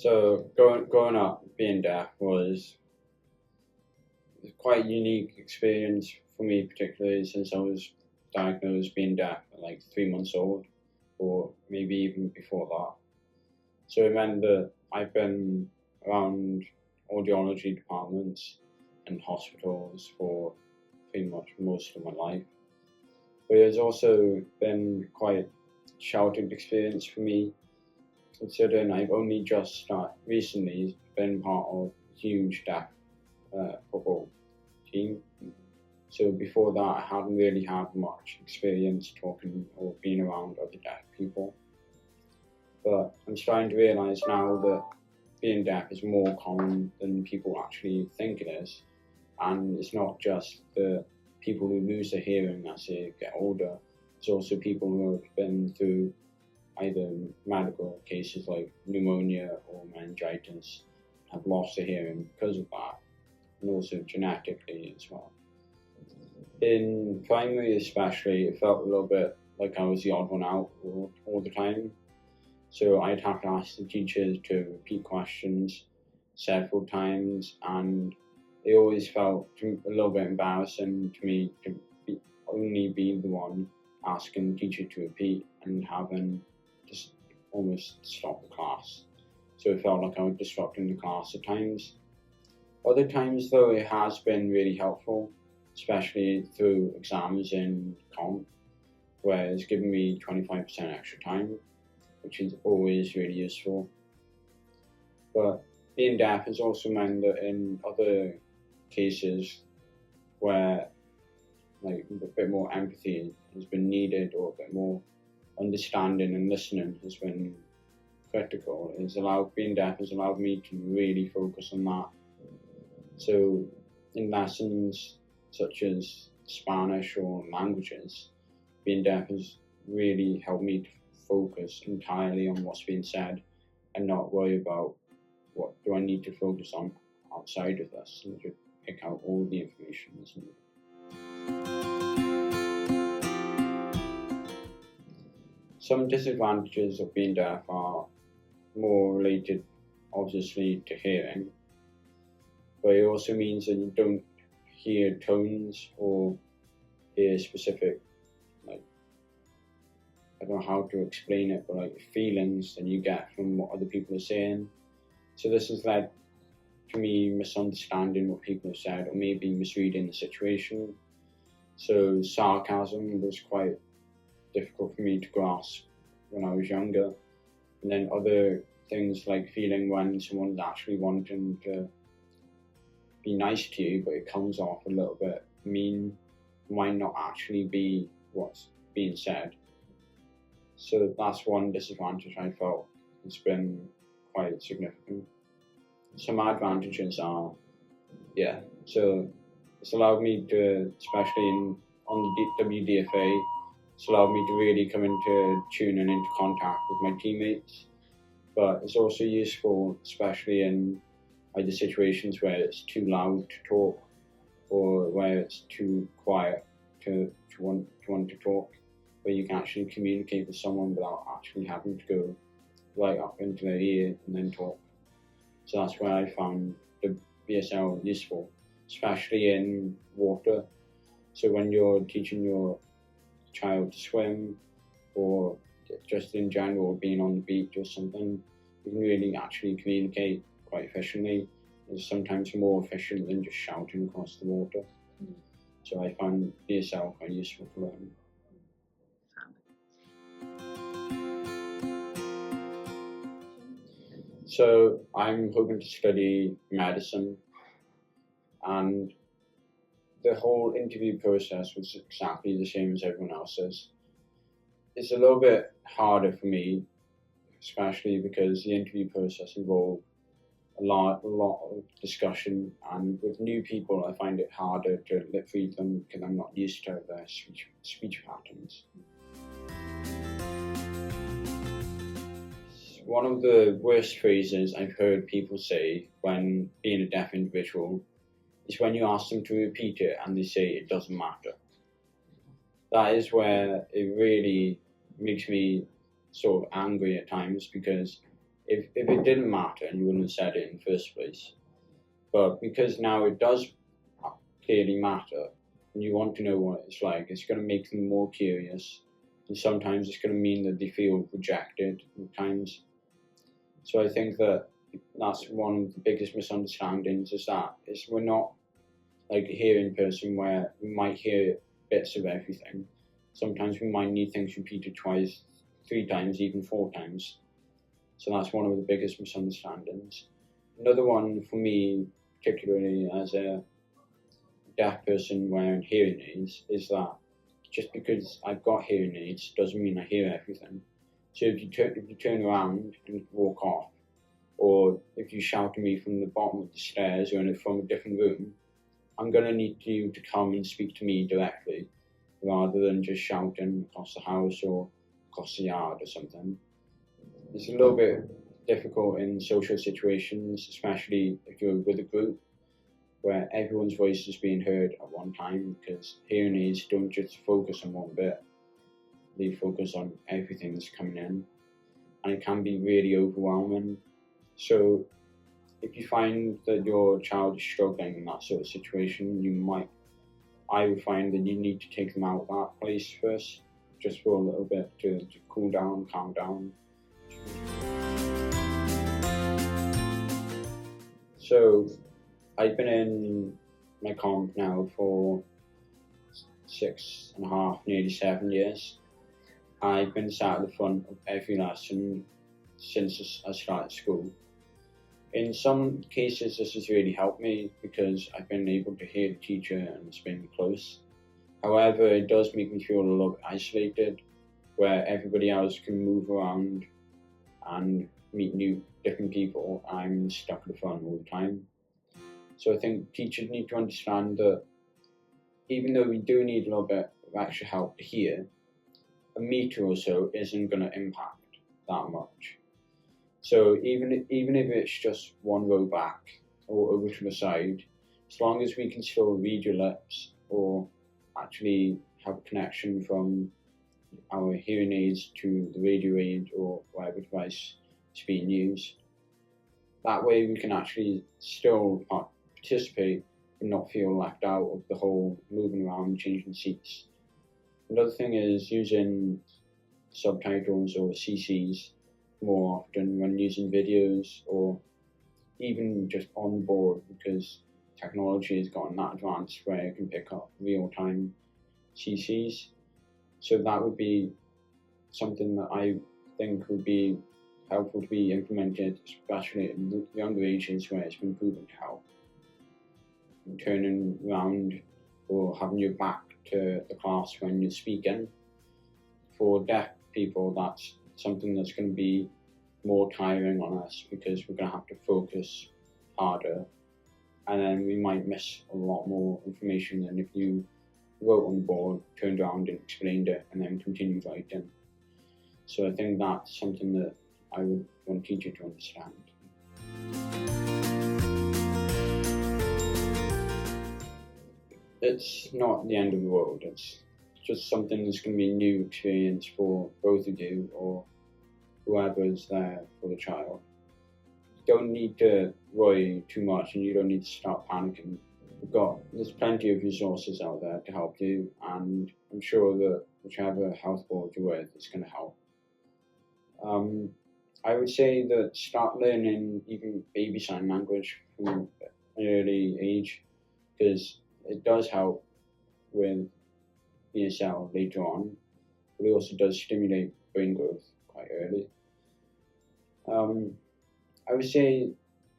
So growing up being deaf was quite a unique experience for me, particularly since I was diagnosed being deaf at like 3 months old, or maybe even before that. So it meant that I've been around audiology departments and hospitals for pretty much most of my life. But it's also been quite a sheltered experience for me, considering I've only just recently been part of a huge deaf football team. So before that, I hadn't really had much experience talking or being around other deaf people. But I'm starting to realise now that being deaf is more common than people actually think it is. And it's not just the people who lose their hearing as they get older, it's also people who have been through either medical cases like pneumonia or meningitis, have lost their hearing because of that, and also genetically as well. In primary especially, it felt a little bit like I was the odd one out all the time. So I'd have to ask the teachers to repeat questions several times, and it always felt a little bit embarrassing to me to only be the one asking the teacher to repeat and having just almost stop the class. So it felt like I was disrupting the class at times. Other times though, it has been really helpful, especially through exams in comp, where it's given me 25% extra time, which is always really useful. But being deaf has also meant that in other cases where like a bit more empathy has been needed, or a bit more understanding and listening has been critical, being deaf has allowed me to really focus on that. So in lessons such as Spanish or languages, being deaf has really helped me to focus entirely on what's being said and not worry about what do I need to focus on outside of this, and to pick out all the information that's needed. Some disadvantages of being deaf are more related, obviously, to hearing, but it also means that you don't hear tones or hear specific, like, I don't know how to explain it, but like feelings that you get from what other people are saying. So this has led to me misunderstanding what people have said, or maybe misreading the situation. So sarcasm was quite difficult for me to grasp when I was younger. And then other things like feeling when someone's actually wanting to be nice to you, but it comes off a little bit mean, might not actually be what's being said. So that's one disadvantage I felt has been quite significant. Some advantages are, so it's allowed me to, especially on the WDFA, it's allowed me to really come into tune and into contact with my teammates. But it's also useful, especially in either situations where it's too loud to talk, or where it's too quiet to want to talk, where you can actually communicate with someone without actually having to go right up into their ear and then talk. So that's where I found the BSL useful, especially in water. So when you're teaching your child to swim, or just in general being on the beach or something, you can really actually communicate quite efficiently. It's sometimes more efficient than just shouting across the water. So I found BSL quite useful for learning. So I'm hoping to study medicine, and the whole interview process was exactly the same as everyone else's. It's a little bit harder for me, especially because the interview process involved a lot of discussion, and with new people I find it harder to lip read them because I'm not used to their speech patterns. One of the worst phrases I've heard people say when being a deaf individual is when you ask them to repeat it and they say it doesn't matter. That is where it really makes me sort of angry at times, because If it didn't matter, you wouldn't have said it in the first place. But because now it does clearly matter, and you want to know what it's like, it's going to make them more curious, and sometimes it's going to mean that they feel rejected at times. So I think that that's one of the biggest misunderstandings is we're not like a hearing person where we might hear bits of everything. Sometimes we might need things repeated twice, 3 times, even 4 times. So that's one of the biggest misunderstandings. Another one for me, particularly as a deaf person wearing hearing aids, is that just because I've got hearing aids doesn't mean I hear everything. So if you turn around and walk off, or if you shout at me from the bottom of the stairs or from a different room, I'm going to need you to come and speak to me directly, rather than just shouting across the house or across the yard or something. It's a little bit difficult in social situations, especially if you're with a group where everyone's voice is being heard at one time, because hearing aids don't just focus on one bit, they focus on everything that's coming in, and it can be really overwhelming. So if you find that your child is struggling in that sort of situation, I would find that you need to take them out of that place first, just for a little bit to cool down, calm down. So I've been in my comp now for 6.5, nearly 7 years. I've been sat at the front of every lesson since I started school. In some cases, this has really helped me because I've been able to hear the teacher and it's been close. However, it does make me feel a little bit isolated, where everybody else can move around and meet different people. I'm stuck at the front all the time. So I think teachers need to understand that even though we do need a little bit of extra help to hear, a meter or so isn't going to impact that much. So even if it's just one row back or over to the side, as long as we can still read your lips or actually have a connection from our hearing aids to the radio aid or whatever device is being used, that way we can actually still participate and not feel left out of the whole moving around, changing seats. Another thing is using subtitles or CCs more often when using videos, or even just on board, because technology has gotten that advanced where it can pick up real-time CCs. So that would be something that I think would be helpful to be implemented, especially at younger ages where it's been proven to help. Turning around or having your back to the class when you're speaking. For deaf people, that's something that's going to be more tiring on us, because we're going to have to focus harder, and then we might miss a lot more information than if you wrote on the board, turned around and explained it, and then continued writing. So I think that's something that I would want teachers to understand. It's not the end of the world. It's just something that's going to be a new experience for both of you or whoever is there for the child. You don't need to worry too much, and you don't need to start panicking. There's plenty of resources out there to help you, and I'm sure that whichever health board you're with is going to help. I would say that start learning even baby sign language from an early age, because it does help with ESL later on, but it also does stimulate brain growth quite early. I would say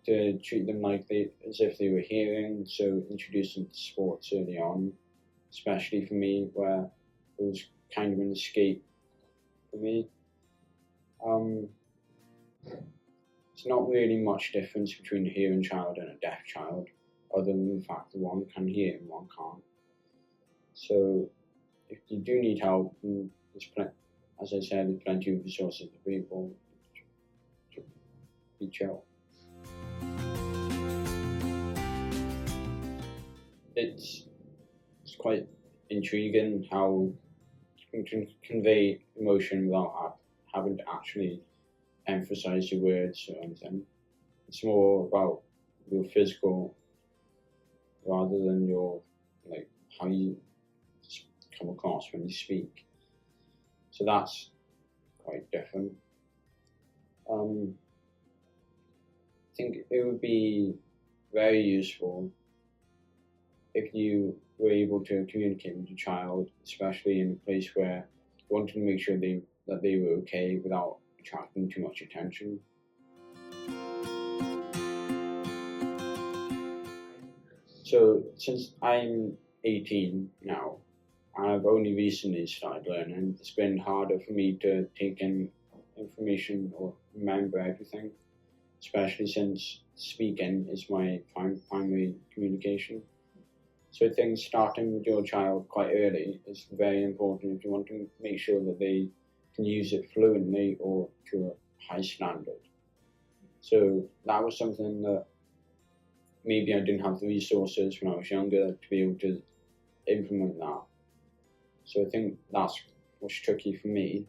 to treat them as if they were hearing, so introduce them to sports early on, especially for me, where it was kind of an escape for me. It's not really much difference between a hearing child and a deaf child, other than the fact that one can hear and one can't. So if you do need help, as I said, there's plenty of resources available. Reach out. It's quite intriguing how you can convey emotion without having to actually emphasize your words or anything. It's more about your physical rather than your like how you come across when you speak. So that's quite different. I think it would be very useful if you were able to communicate with your child, especially in a place where you wanted to make sure that they were okay without attracting too much attention. So since I'm 18 now, and I've only recently started learning, it's been harder for me to take in information or remember everything, especially since speaking is my primary communication. So I think starting with your child quite early is very important if you want to make sure that they can use it fluently or to a high standard. So that was something that maybe I didn't have the resources when I was younger to be able to implement that. So I think that's what's tricky for me.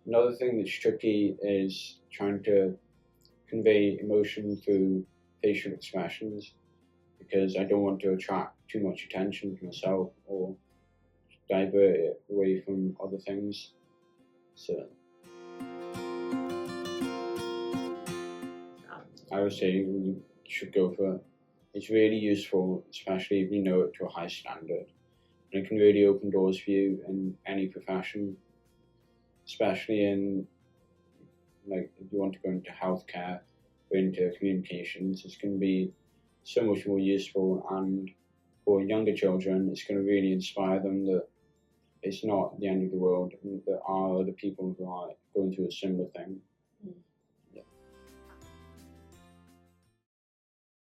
Another thing that's tricky is trying to convey emotion through facial expressions because I don't want to attract too much attention to myself or divert it away from other things. So I would say you should go for it. It's really useful, especially if you know it to a high standard. And it can really open doors for you in any profession, especially in like if you want to go into healthcare or into communications. It's going to be so much more useful, and for younger children, it's going to really inspire them that it's not the end of the world, and there are other people who are going through a similar thing.